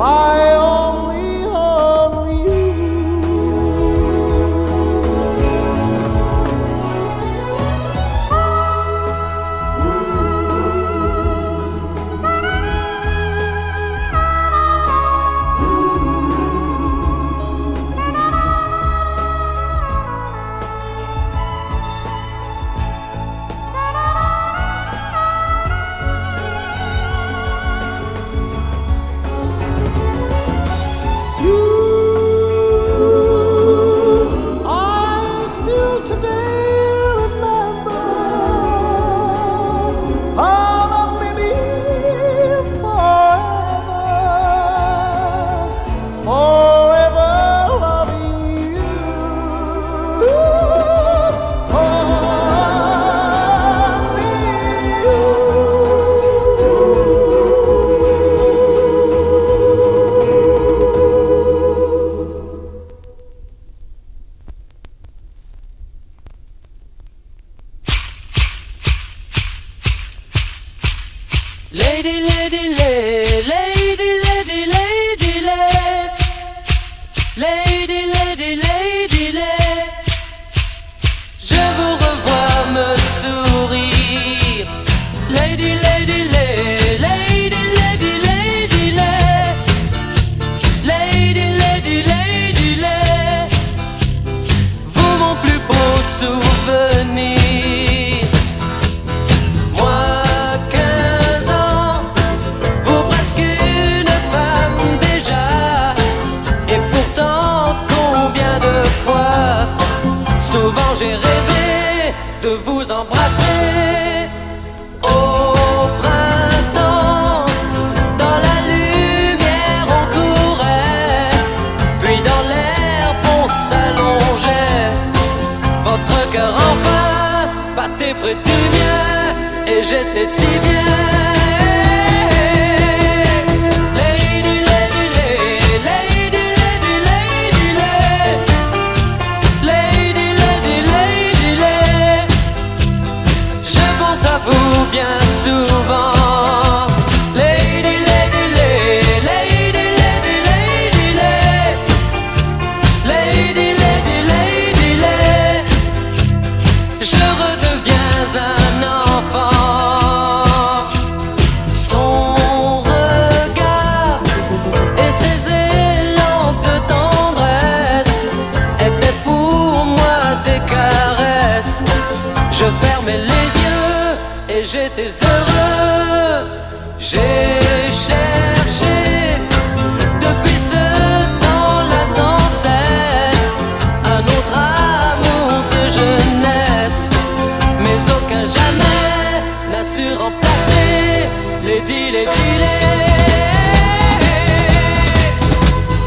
I only you. Lady, lady, lady, lady, lady, lady, lady, lady, lady, lady. Je vous revois me sourire. Lady, lady, lady, lady, lady, lady, lady, lady, lady, lady. Vous mon plus beau souvenir. Souvent j'ai rêvé de vous embrasser au printemps. Dans la lumière on courait, puis dans l'herbe on s'allongeait. Votre cœur enfin battait près du mien et j'étais si bien. Bien souvent, lady, lady, lady, lady, lady, lady, lady, lady, lady, lady. Je redeviens un enfant. Son regard et ses élans de tendresse étaient pour moi des caresses. Je fermais les yeux et j'étais heureux. J'ai cherché depuis ce temps-là sans cesse un autre amour de jeunesse, mais aucun jamais n'a su remplacer les Lady, lady,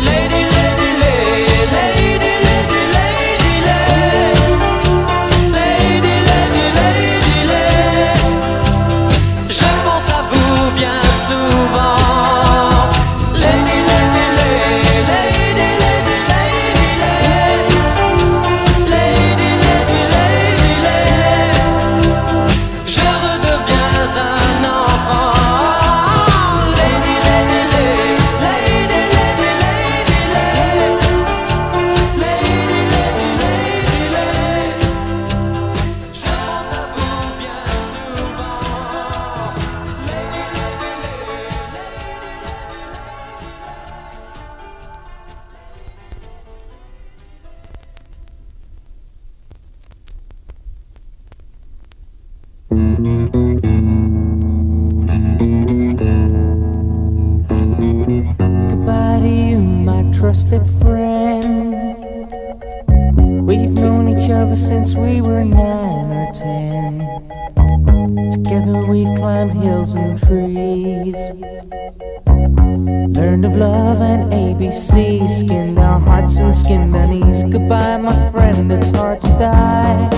lady, lady, lady, lady, Goodbye to you, my trusted friend. We've known each other since we were 9 or 10. Together we've climbed hills and trees, learned of love and ABC, skinned our hearts and skinned our knees. Goodbye, my friend, it's hard to die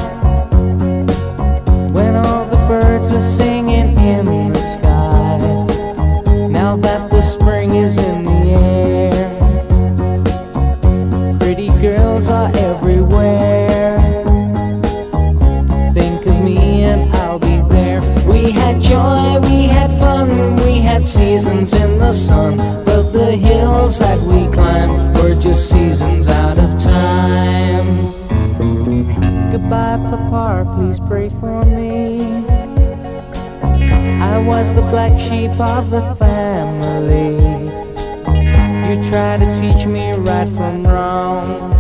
when all the birds are singing in the sky. Now that the spring is in the air, pretty girls are everywhere. Think of me and I'll be there. We had joy, we had fun, we had seasons in the sun, but the hills that we climb were just seasons out of time. Goodbye, Papa, please pray for me. I was the black sheep of the family. You tried to teach me right from wrong.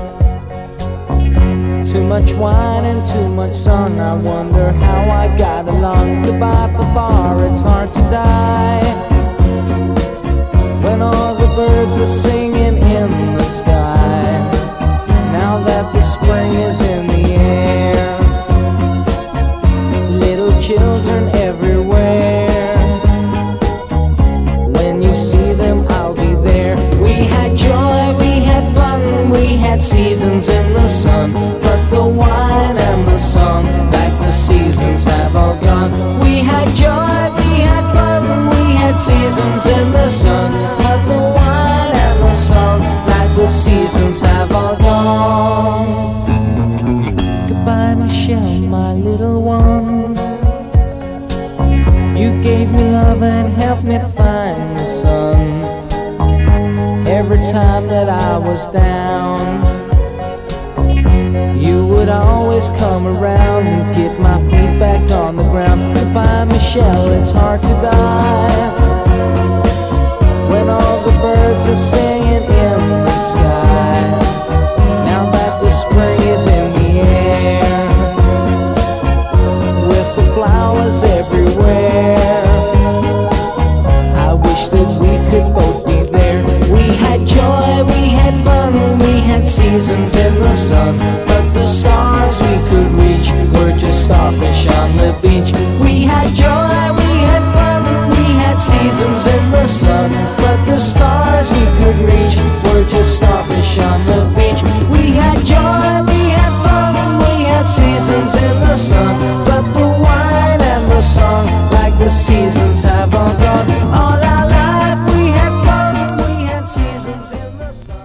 Too much wine and too much song, I wonder how I got along. Goodbye, Papa, it's hard to die when all the birds are singing in the sky. Now that the spring is in the air, little children everywhere. When you see them, I'll be there. We had joy, we had fun, we had seasons in the sun, but the wine and the song, like the seasons, have all gone. We had joy, we had fun, we had seasons in the sun, but the wine and the song, like the seasons, have all gone. Goodbye, Michelle, my little one. You gave me love and helped me find the sun. Every time that I was down, you would always come around and get my feet back on the ground. Goodbye, Michelle, it's hard to die when all the birds are singing in the sky. Now that the spring is in the air, with the flowers everywhere, I wish that we could both be there. We had joy, we had fun, we had seasons in the sun, but the stars we could reach were just starfish on the beach. We had joy, we had fun, we had seasons in the sun, but the stars we could reach were just starfish on the beach. We had joy, we had fun, we had seasons in the sun, but the wine and the song, like the seasons, have all gone. All our life we had fun, we had seasons in the sun.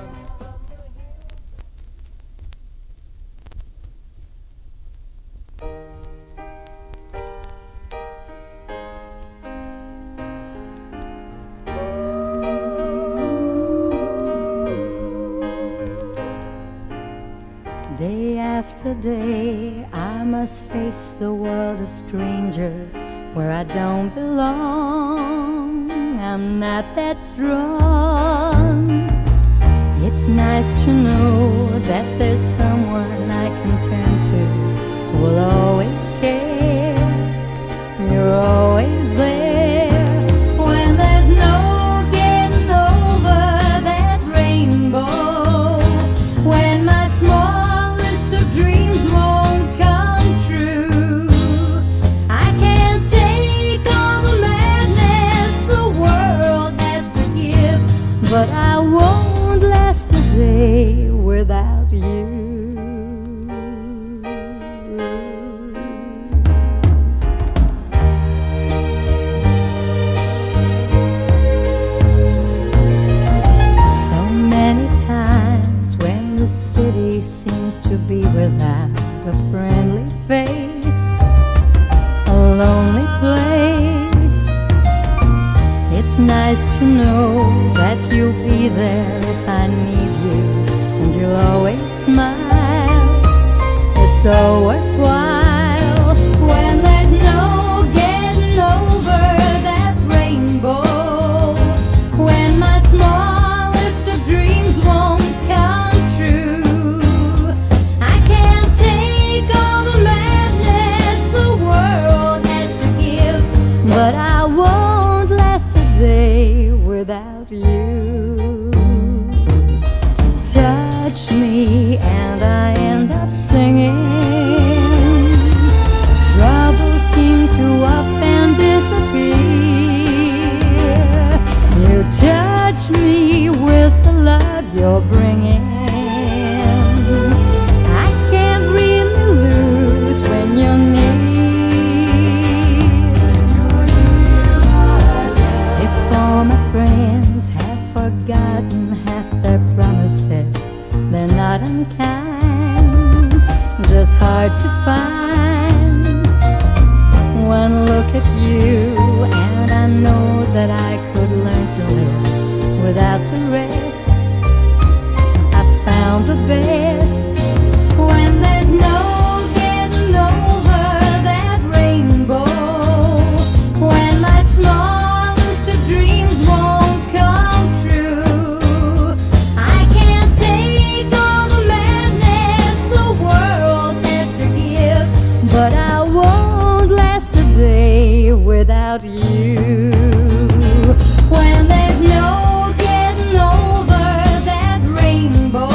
Day after day, I must face the world of strangers where I don't belong. I'm not that strong. It's nice to know that there's someone I can turn to who will always care. You're always there when there's no getting over that rainbow. When my small list of dreams won't come true, I can't take all the madness the world has to give, but I won't last a day without you. So many times when the city seems to be without a friendly face, a lonely place, it's nice to know that you'll be there if I need you, and you'll always smile. It's all worthwhile when there's no getting over that rainbow. When my smallest of dreams won't come true, I can't take all the madness the world has to give, but I won't last a day without you. Touch me and I end up singing. Troubles seem to up and disappear. You touch me with the love you're bringing. I can't really lose when you're near. If all my friends have forgotten half their promises, they're not unkind, just hard to find. One look at you and I know that I could learn to live without without you. When there's no getting over that rainbow,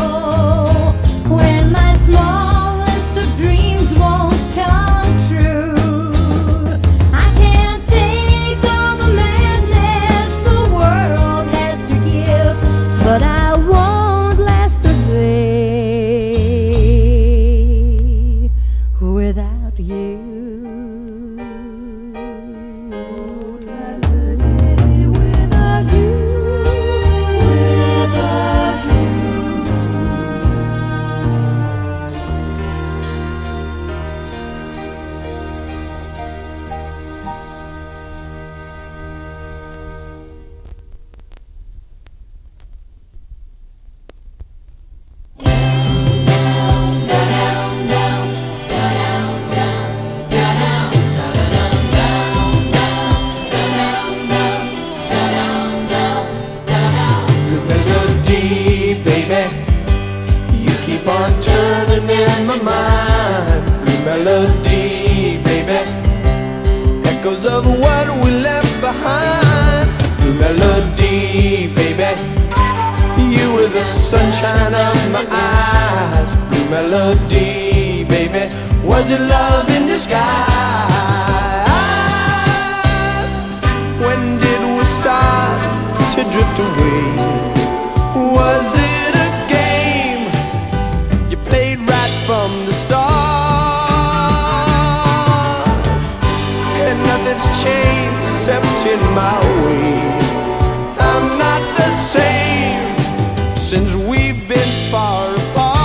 when my smallest of dreams won't come true, I can't take all the madness the world has to give, but I won't last a day without you. Melody, baby, echoes of what we left behind. Blue melody, baby, you were the sunshine of my eyes. Blue melody, baby, was it love in disguise? When did we start to drift away? Was it a game you played right from the start? Nothing's changed except in my way. I'm not the same since we've been far apart.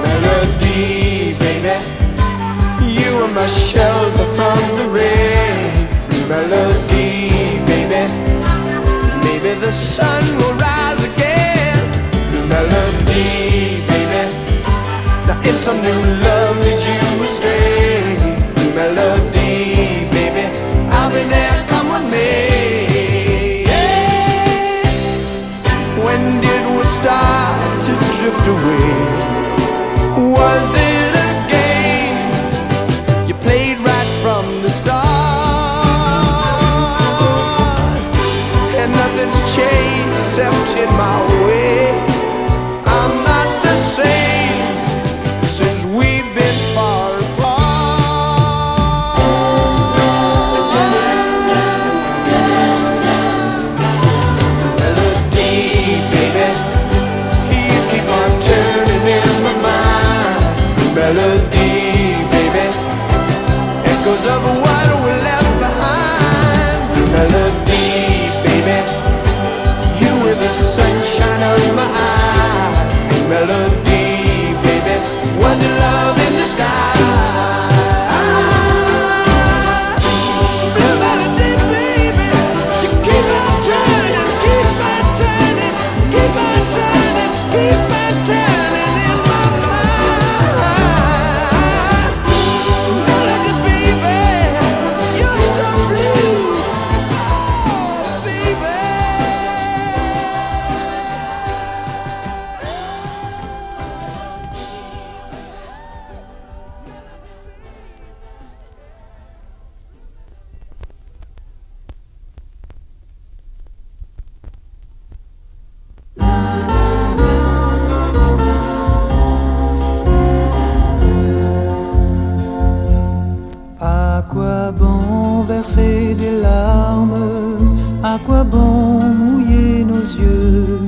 Melody, baby, you were my shelter from the rain. Melody, baby, maybe the sun will rise again. Melody, if some new love leads you astray, melody, baby, I'll be there, come with me. Yeah. When did we start to drift away? Was it a game you played right from the start? And nothing's changed except in my way. I'm not the same since we've been far apart. Melody, baby, you keep on turning in my mind. Melody, baby, echoes of what we left behind. Melody, baby, you were the sunshine of my eyes. Melody, was it love in disguise? Blue melody, baby, you keep on turning, keep on turning, keep on turning, keep on turning in my mind. Melody, baby, you're so blue, oh, baby. À quoi bon verser des larmes? À quoi bon mouiller nos yeux?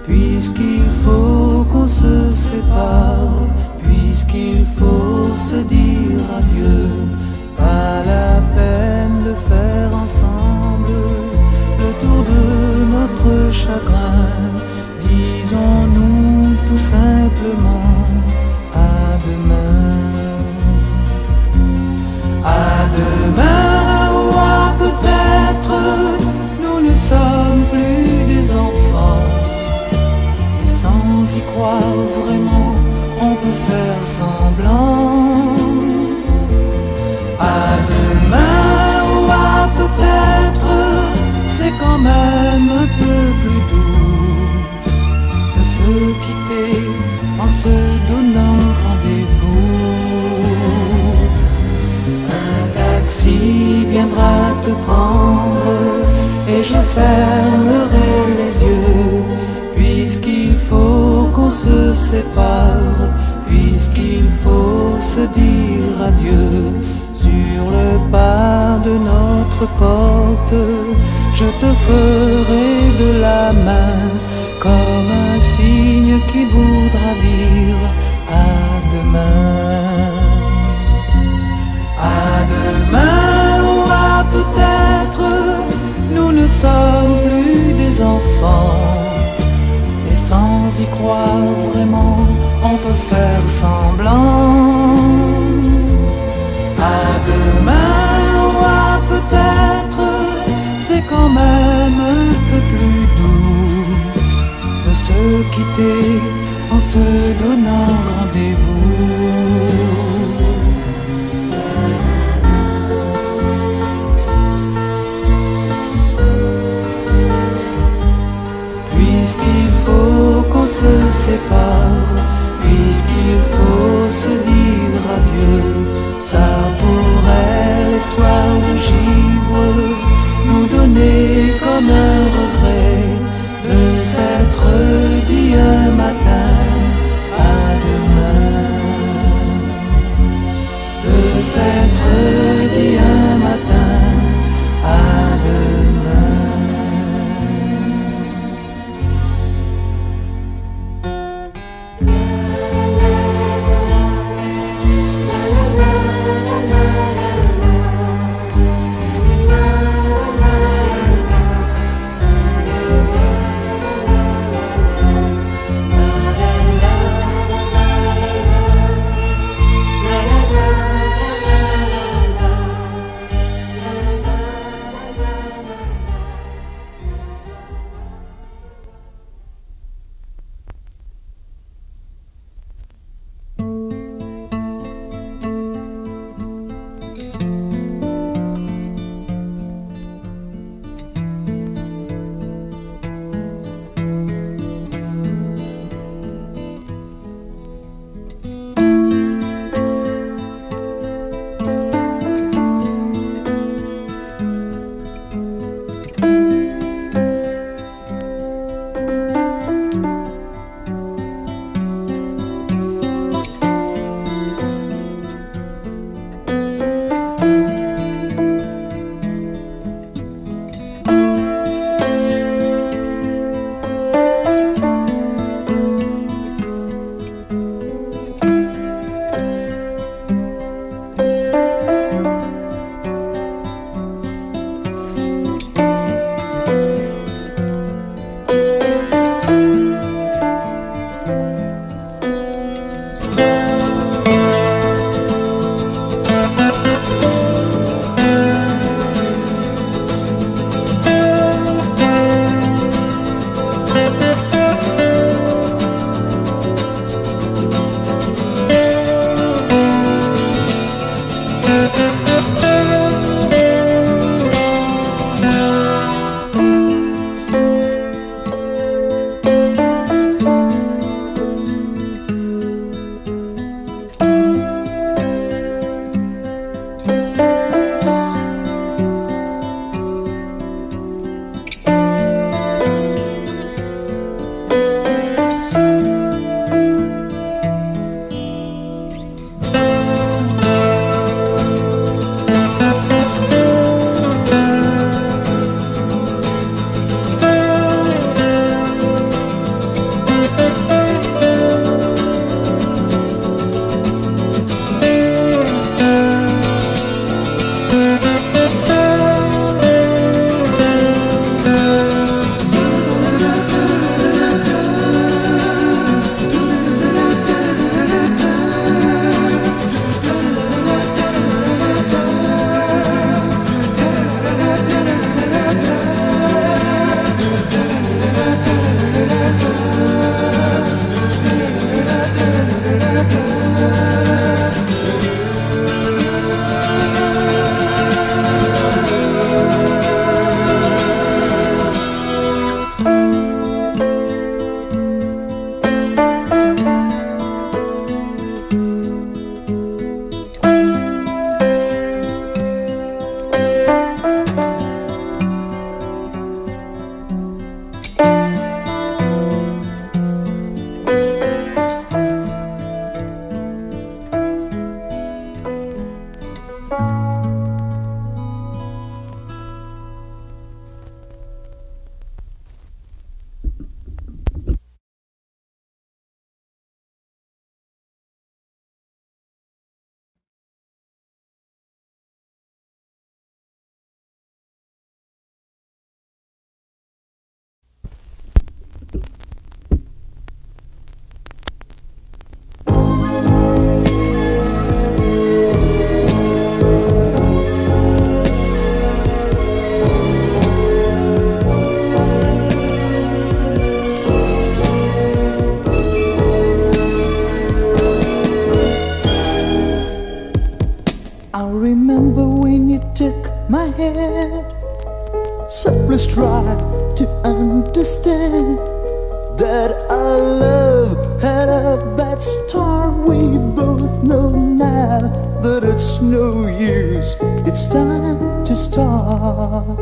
Puisqu'il faut qu'on se sépare, puisqu'il faut se dire adieu. Pas la peine de faire ensemble le tour de notre chagrin. Disons-nous tout simplement à demain. À demain ou à peut-être, nous ne sommes plus des enfants. Et sans y croire vraiment, on peut faire semblant. À demain ou à peut-être, c'est quand même un peu plus doux de se quitter en se donnant viendra te prendre et je fermerai les yeux. Puisqu'il faut qu'on se sépare, puisqu'il faut se dire adieu, sur le pas de notre porte, je te ferai de la main comme un signe qui voudra dire à demain. À demain ou à peut-être, nous ne sommes plus des enfants. Et sans y croire vraiment, on peut faire semblant. À demain ou à peut-être, c'est quand même un peu plus doux de se quitter en se donnant rendez-vous. Puisqu'il faut qu'on se sépare, puisqu'il faut se dire adieu, ça pourrait les soirs de givre nous donner comme un regret de s'être dit un matin à demain, de s'être dit un matin à demain. please try to understand that our love had a bad start. We both know now that it's no use, it's time to start.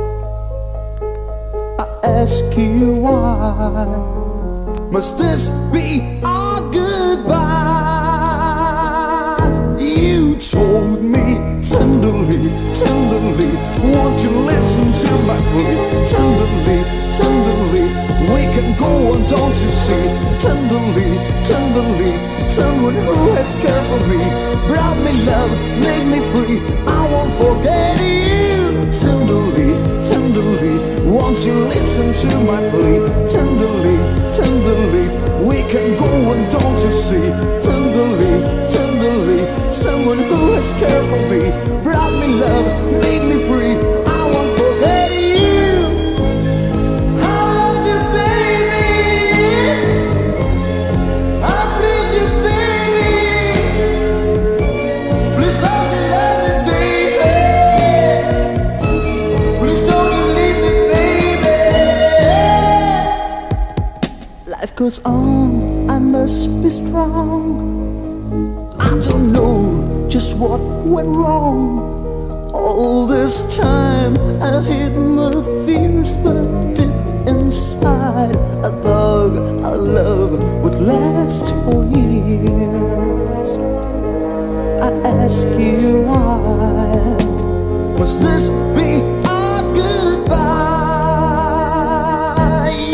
I ask you why must this be our goodbye? You told me tenderly, tenderly, won't you listen to my plea? Tenderly, tenderly, we can go on, don't you see? Tenderly, tenderly, someone who has cared for me, brought me love, made me free. I won't forget you. Tenderly, tenderly, won't you listen to my plea? Tenderly, tenderly, we can go on, don't you see? Tenderly, tenderly, someone who has cared for me, brought me love, made me free. I won't forget you. I love you, baby. I please you, baby. Please love me, baby. Please don't you leave me, baby. Life goes on, I must be strong. I don't know just what went wrong. All this time I hid my fears, but deep inside I thought our love would last for years. I ask you why must this be our goodbye?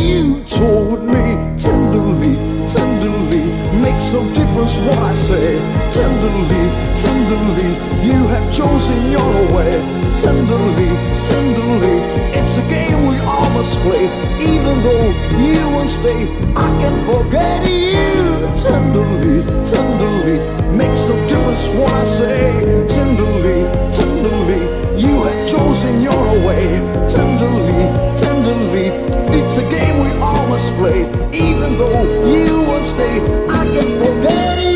You told me tenderly, tenderly, makes no difference what I say. Tenderly, tenderly, you have chosen your way. Tenderly, tenderly, it's a game we all must play. Even though you won't stay, I can't forget you. Tenderly, tenderly, makes no difference what I say. Tenderly, tenderly, you have chosen your way. Tenderly, tenderly, it's a game we all must play. Even though you won't stay, I can't forget you.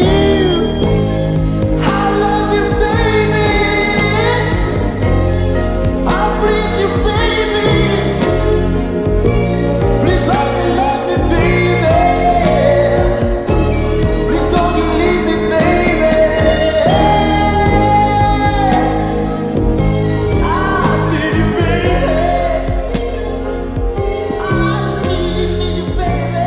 I love you, baby. I please you, baby. Please love me, baby. Please don't you leave me, baby. I need you, baby. I need you, baby.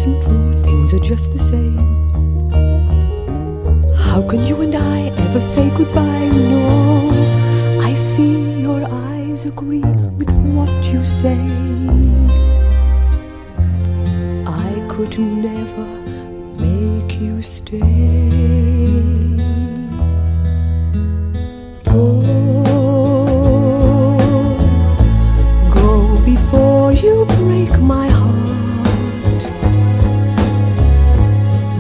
isn't true, things are just the same. How can you and I ever say goodbye? No, I see your eyes agree with what you say. I could never make you stay. Go before you break my heart.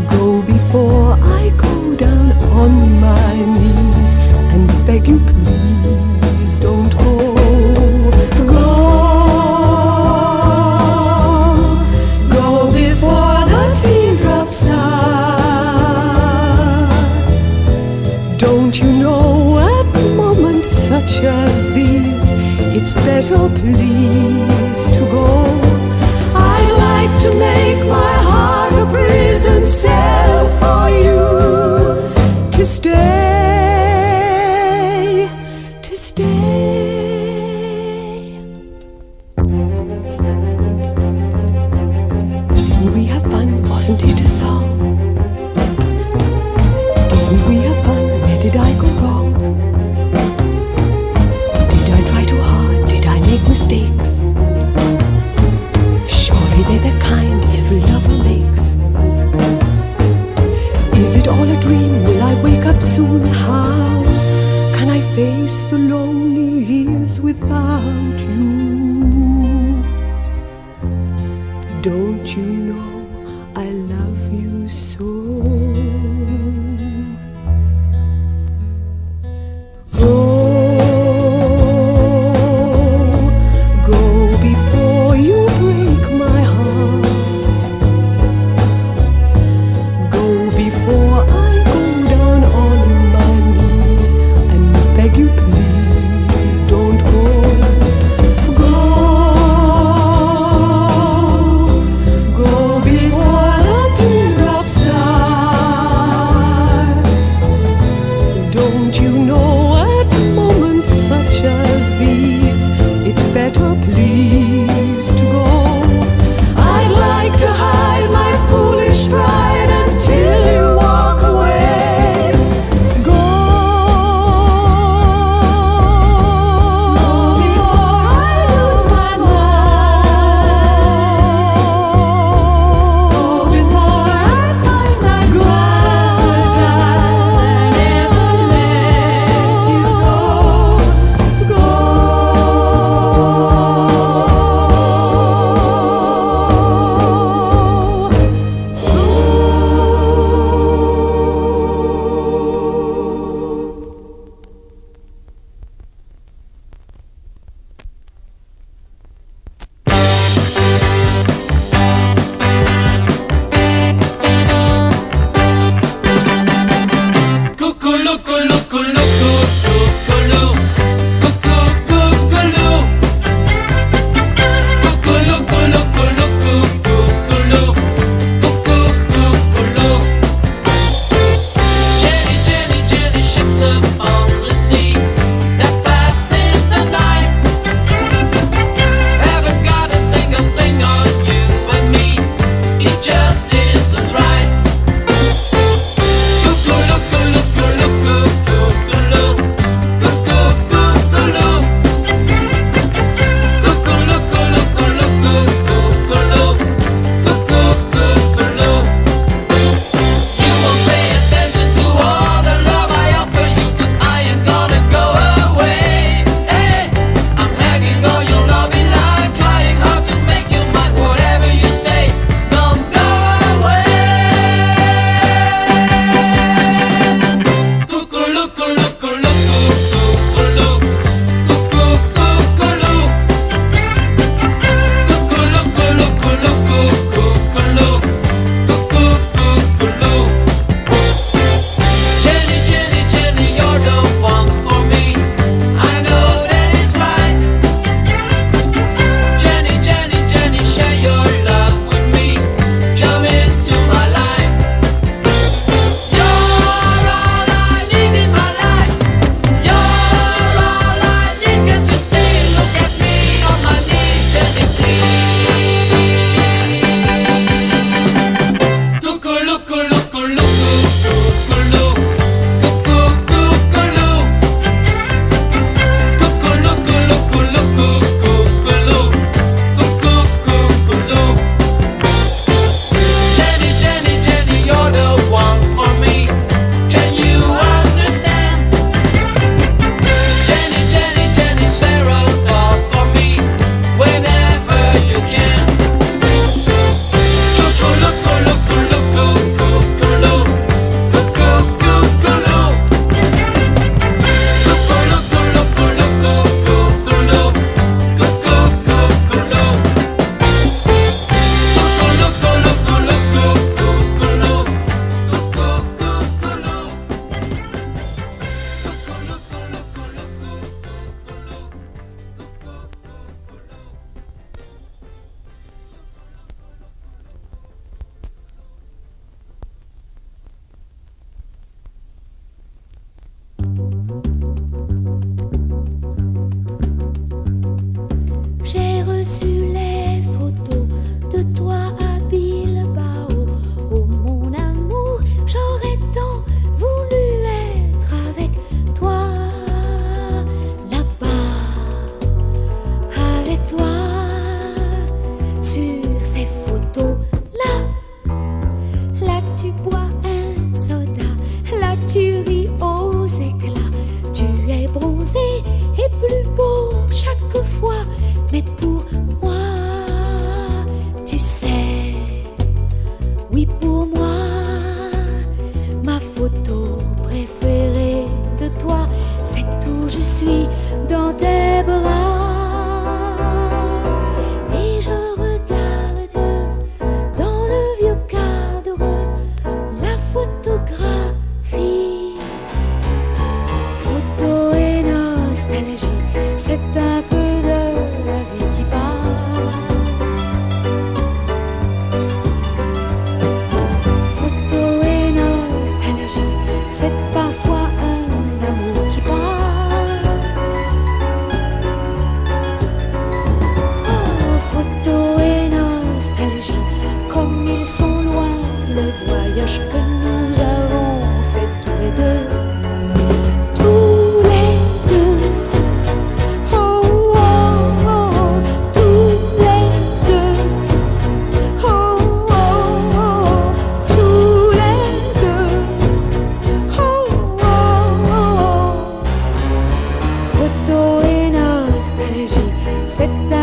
Go before I go down on my knees and beg you, please don't go. Go before the teardrops start. Don't you know at moments such as these, it's better please to go. I like to make my heart a prison cell for you to stay, to stay. Didn't we have fun? Wasn't it a song? Didn't we have fun? Where did I go wrong? Did I try too hard? Did I make mistakes? Surely they're the kind every lover makes. Is it all a dream? Will I wake up soon? How can I face the lonely years without you? Don't you know I love you so? Go before you break my heart. Go before I go down on my knees and beg you, please don't go. reçu les photos de toi à Bilbao. Oh mon amour, j'aurais tant voulu être avec toi là-bas, avec toi sur ces photos-là. Là tu bois un soda, là tu ris aux éclats. Tu es bronzé et plus beau chaque fois. Mais pour moi, tu sais, oui pour moi, ma photo préférée de toi, c'est où je suis dans tes bras. Et je regarde dans le vieux cadre la photographie. Photo et nostalgie, c'est un peu de la vie qui passe. Photo et nostalgie, c'est parfois un amour qui passe. Oh, photo et nostalgie, comme ils sont loin le voyage que nous avons fait tous les deux. Tous les deux. Oh, oh, oh, tous les deux. Oh, oh, oh, tous les deux. Oh, oh, oh. Photo et nostalgie, c'est un